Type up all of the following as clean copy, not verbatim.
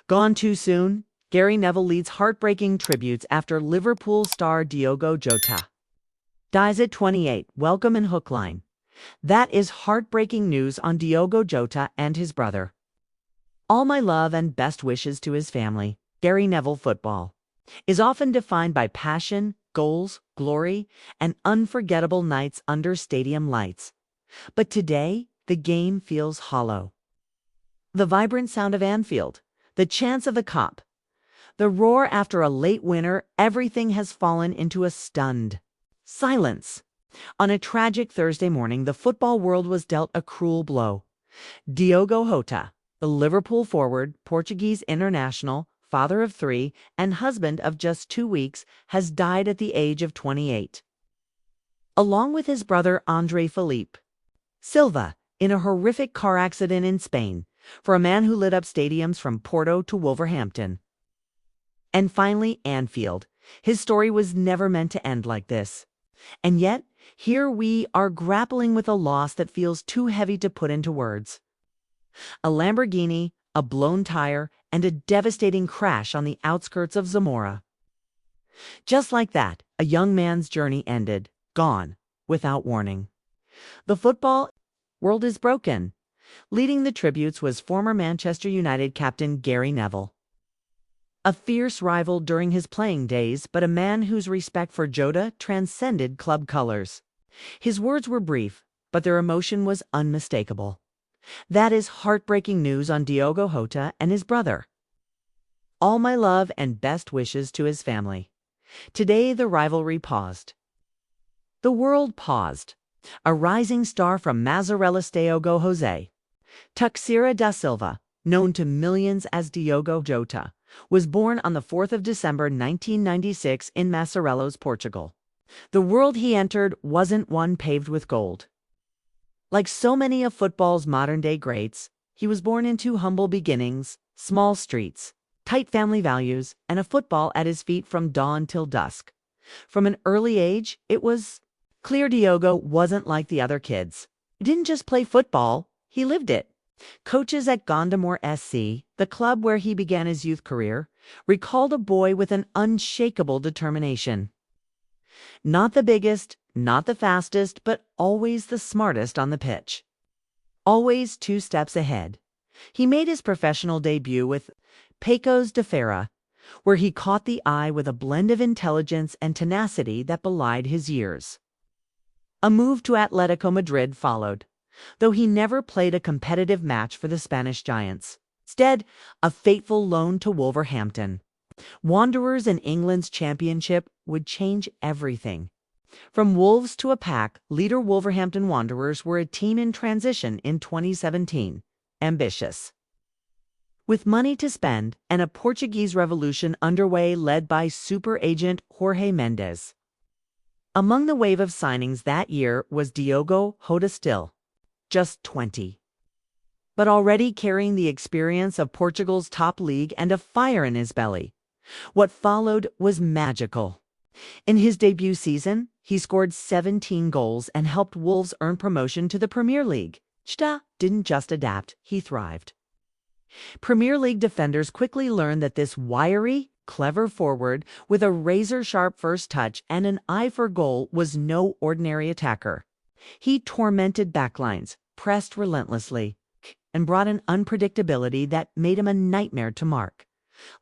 Gone too soon? Gary Neville leads heartbreaking tributes after Liverpool star Diogo Jota dies at 28. Welcome and hookline. That is heartbreaking news on Diogo Jota and his brother. All my love and best wishes to his family. Gary Neville football is often defined by passion, goals, glory, and unforgettable nights under stadium lights. But today, the game feels hollow. The vibrant sound of Anfield, the chants of the Kop, the roar after a late winner, everything has fallen into a stunned silence. On a tragic Thursday morning, the football world was dealt a cruel blow. Diogo Jota, the Liverpool forward, Portuguese international, father of 3, and husband of just 2 weeks, has died at the age of 28. Along with his brother Andre Felipe Silva, in a horrific car accident in Spain, for a man who lit up stadiums from Porto to Wolverhampton. And finally, Anfield. His story was never meant to end like this. And yet, here we are grappling with a loss that feels too heavy to put into words. A Lamborghini, a blown tire, and a devastating crash on the outskirts of Zamora. Just like that, a young man's journey ended, gone, without warning. The football world is broken. Leading the tributes was former Manchester United captain Gary Neville. A fierce rival during his playing days, but a man whose respect for Jota transcended club colors. His words were brief, but their emotion was unmistakable. That is heartbreaking news on Diogo Jota and his brother. All my love and best wishes to his family. Today the rivalry paused. The world paused. A rising star from Mazarelas Diogo José Teixeira da Silva, known to millions as Diogo Jota, was born on the 4th of December 1996 in Mazarelas, Portugal. The world he entered wasn't one paved with gold. Like so many of football's modern-day greats, he was born into humble beginnings, small streets, tight family values, and a football at his feet from dawn till dusk. From an early age, it was clear Diogo wasn't like the other kids. He didn't just play football, he lived it. Coaches at Gondomar SC, the club where he began his youth career, recalled a boy with an unshakable determination. Not the biggest, not the fastest, but always the smartest on the pitch. Always 2 steps ahead. He made his professional debut with Pecos de Ferreira, where he caught the eye with a blend of intelligence and tenacity that belied his years. A move to Atletico Madrid followed, though he never played a competitive match for the Spanish Giants. Instead, a fateful loan to Wolverhampton. Wanderers in England's championship would change everything. From Wolves to a pack, leader Wolverhampton Wanderers were a team in transition in 2017. Ambitious. With money to spend and a Portuguese revolution underway led by super agent Jorge Mendes. Among the wave of signings that year was Diogo Jota, still just 20. But already carrying the experience of Portugal's top league and a fire in his belly. What followed was magical. In his debut season, he scored 17 goals and helped Wolves earn promotion to the Premier League. Jota didn't just adapt, he thrived. Premier League defenders quickly learned that this wiry, clever forward with a razor-sharp first touch and an eye for goal was no ordinary attacker. He tormented backlines, pressed relentlessly, and brought an unpredictability that made him a nightmare to mark.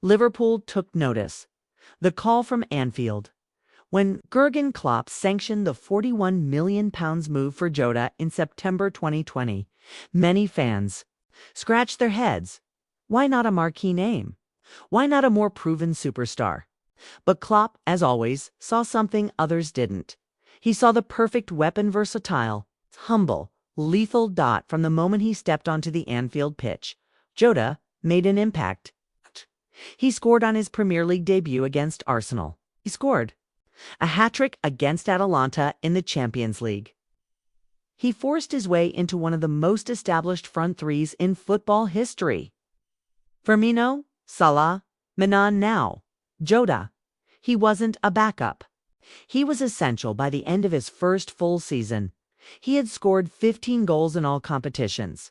Liverpool took notice. The call from Anfield. When Jurgen Klopp sanctioned the £41 million move for Jota in September 2020, many fans scratched their heads. Why not a marquee name? Why not a more proven superstar? But Klopp, as always, saw something others didn't. He saw the perfect weapon, versatile, humble, lethal dot from the moment he stepped onto the Anfield pitch. Jota made an impact. He scored on his Premier League debut against Arsenal. He scored a hat-trick against Atalanta in the Champions League. He forced his way into one of the most established front threes in football history. Firmino, Salah, Manon now. Jota. He wasn't a backup. He was essential by the end of his first full season. He had scored 15 goals in all competitions.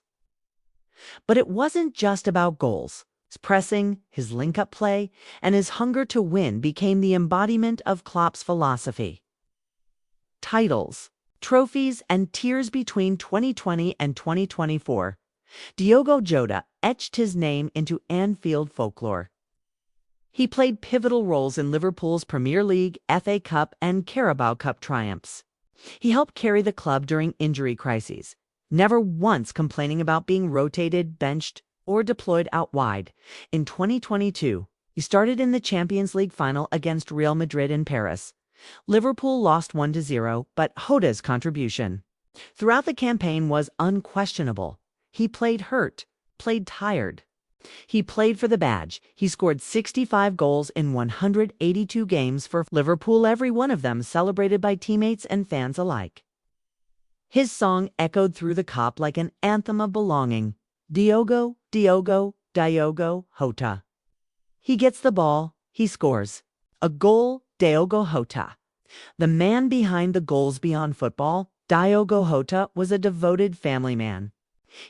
But it wasn't just about goals. His pressing, his link-up play, and his hunger to win became the embodiment of Klopp's philosophy. Titles, trophies, and tears between 2020 and 2024. Diogo Jota etched his name into Anfield folklore. He played pivotal roles in Liverpool's Premier League, FA Cup, and Carabao Cup triumphs. He helped carry the club during injury crises, never once complaining about being rotated, benched, or deployed out wide. In 2022, he started in the Champions League final against Real Madrid in Paris. Liverpool lost 1-0, but Jota's contribution throughout the campaign was unquestionable. He played hurt, played tired. He played for the badge. He scored 65 goals in 182 games for Liverpool, every one of them celebrated by teammates and fans alike. His song echoed through the Kop like an anthem of belonging. Diogo, Diogo, Diogo Jota. He gets the ball, he scores. A goal, Diogo Jota. The man behind the goals beyond football, Diogo Jota was a devoted family man.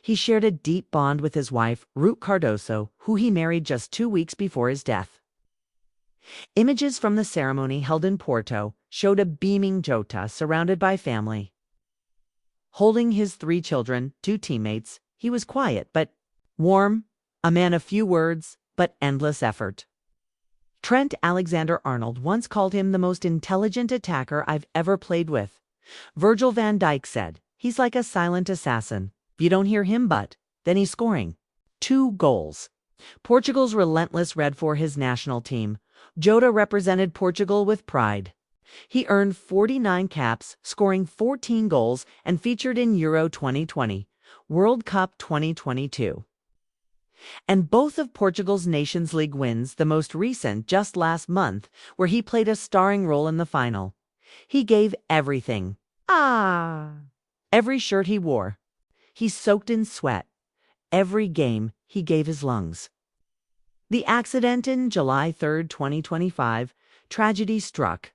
He shared a deep bond with his wife, Ruth Cardoso, who he married just 2 weeks before his death. Images from the ceremony held in Porto showed a beaming Jota surrounded by family. Holding his 3 children, 2 teammates, he was quiet but warm, a man of few words but endless effort. Trent Alexander-Arnold once called him the most intelligent attacker I've ever played with. Virgil van Dijk said, "He's like a silent assassin. If you don't hear him then he's scoring." 2 goals. Portugal's relentless red for his national team. Jota represented Portugal with pride. He earned 49 caps, scoring 14 goals, and featured in Euro 2020, World Cup 2022. And both of Portugal's Nations League wins, the most recent just last month, where he played a starring role in the final. He gave everything. Every shirt he wore. He soaked in sweat. Every game, he gave his lungs. The accident in July 3, 2025, tragedy struck.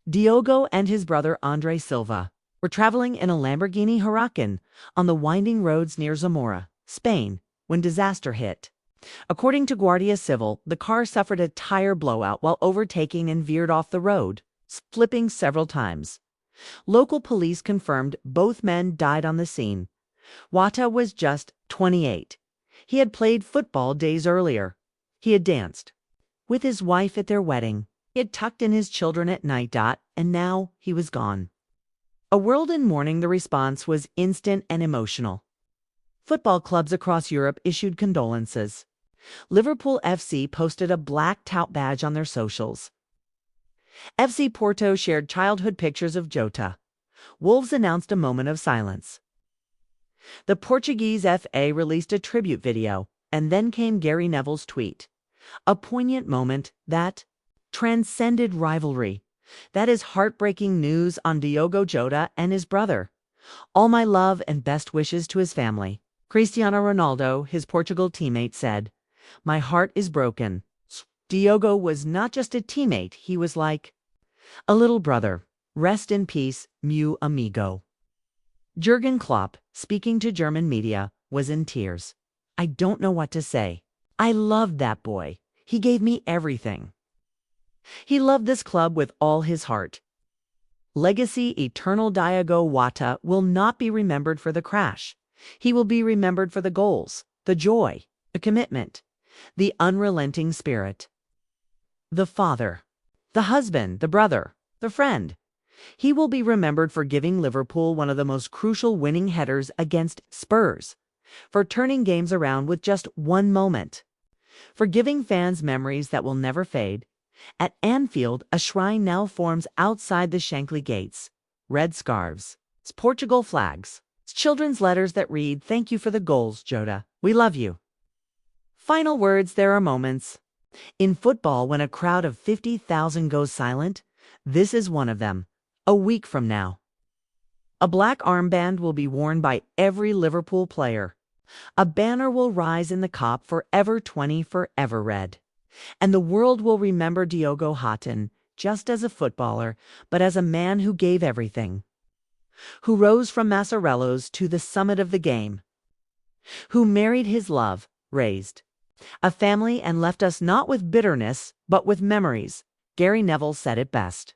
Diogo and his brother Andre Silva were traveling in a Lamborghini Huracan on the winding roads near Zamora, Spain, when disaster hit. According to Guardia Civil, the car suffered a tire blowout while overtaking and veered off the road, flipping several times. Local police confirmed both men died on the scene. Jota was just 28. He had played football days earlier. He had danced with his wife at their wedding. He had tucked in his children at night, and now he was gone. A world in mourning. The response was instant and emotional. Football clubs across Europe issued condolences. Liverpoolfc posted a black tout badge on their socials. FC Porto shared childhood pictures of Jota. Wolves announced a moment of silence. The Portuguese FA released a tribute video, and then came Gary Neville's tweet. A poignant moment that transcended rivalry. That is heartbreaking news on Diogo Jota and his brother. All my love and best wishes to his family. Cristiano Ronaldo, his Portugal teammate, said, "My heart is broken." Diogo was not just a teammate, he was like a little brother. Rest in peace, meu amigo. Jurgen Klopp, speaking to German media, was in tears. "I don't know what to say. I loved that boy. He gave me everything. He loved this club with all his heart." Legacy eternal. Diogo Jota will not be remembered for the crash. He will be remembered for the goals, the joy, the commitment, the unrelenting spirit. The father, the husband, the brother, the friend. He will be remembered for giving Liverpool one of the most crucial winning headers against Spurs, for turning games around with just one moment, for giving fans memories that will never fade. At Anfield, a shrine now forms outside the Shankly gates. Red scarves, Portugal flags, children's letters that read, "Thank you for the goals, Jota. We love you." Final words. There are moments in football when a crowd of 50,000 goes silent. This is one of them. A week from now, a black armband will be worn by every Liverpool player. A banner will rise in the Kop, "Forever 20, forever red." And the world will remember Diogo Jota just as a footballer, but as a man who gave everything, who rose from Mazzarello's to the summit of the game, who married his love, raised A family and left us not with bitterness, but with memories. Gary Neville said it best.